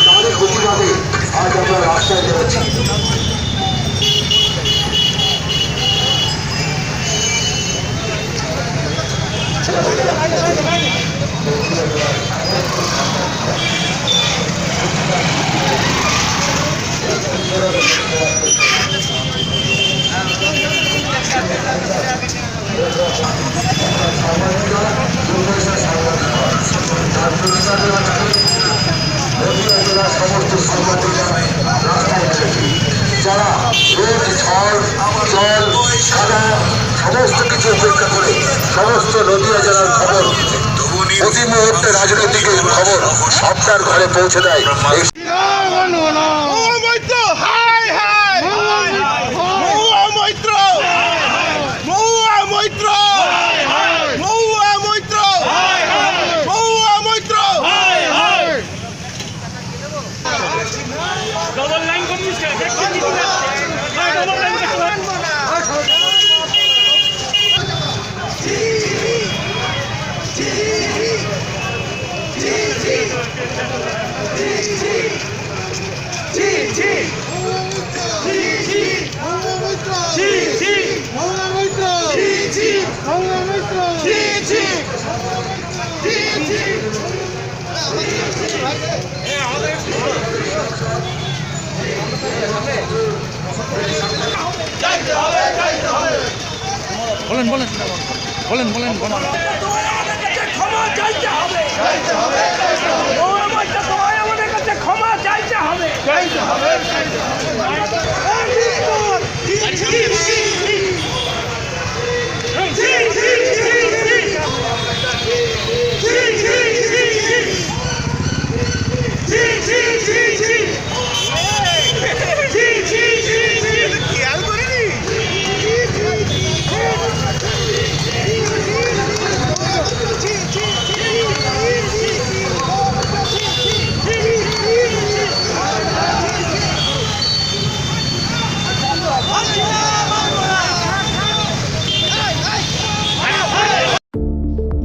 তাদের প্রতিবাদে আজ আমরা রাস্তায় বেরোচ্ছি। সমস্ত সাংবাদিকরা রাস্তায় নেমেছে, যারা রোদ ঝড় জল কাদা সমস্ত কিছু উপেক্ষা করে সমস্ত নদীয়া জেলার খবর, প্রতি মুহূর্তে রাজনৈতিক খবর আপনার ঘরে পৌঁছে দেয়। বলেন বলেন বলেন বলেন বলেন ক্ষমা চাইতে হবে, আমাদের কাছে ক্ষমা চাইতে হবে।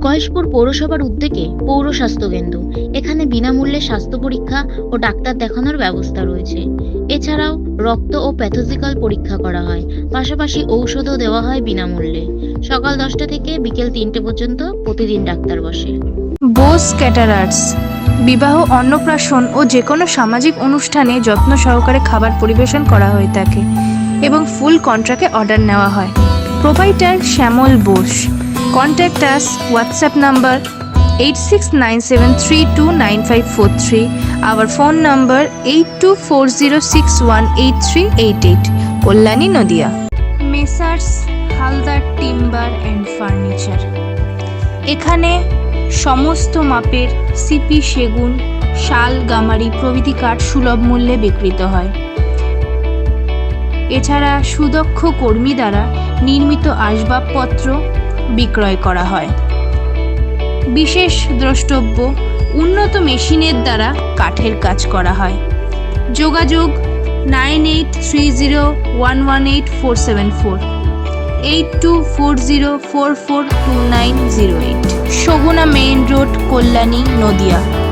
গয়েশপুর পৌরসভার উদ্যোগে পৌর স্বাস্থ্য কেন্দ্র, এখানে বিনামূল্যে স্বাস্থ্য পরীক্ষা ও ডাক্তার দেখানোর ব্যবস্থা রয়েছে। এছাড়াও রক্ত ও প্যাথোলজিক্যাল পরীক্ষা করা হয়, পাশাপাশি ঔষধও দেওয়া হয় বিনামূল্যে। সকাল 10টা থেকে বিকেল 3টে পর্যন্ত প্রতিদিন ডাক্তার বসে। বোস ক্যাটারার্স বিবাহ, অন্নপ্রাশন ও যে কোনো সামাজিক অনুষ্ঠানে যত্ন সহকারে খাবার পরিবেশন করা হয়ে থাকে এবং ফুল কন্ট্রাক্টে অর্ডার নেওয়া হয়। Proprietor Shyamal Bose. Contact us WhatsApp number 8697329543, our phone number 8240618388, Kalyani Nadia. Messrs Haldar timber and furniture, এখানে সমস্ত মাপের সিপি, সেগুন, শাল, গামারি প্রভৃতি কাঠ সুলভ মূল্যে বিক্রিত হয়। এছাড়া সুদক্ষ কর্মী দ্বারা নির্মিত আসবাবপত্র বিক্রয় করা হয়। বিশেষ দ্রষ্টব্য, উন্নত মেশিনের দ্বারা কাঠের কাজ করা হয়। যোগাযোগ 9830118474, 8240442908, সগুনা মেইন রোড, কল্যাণী, নদিয়া।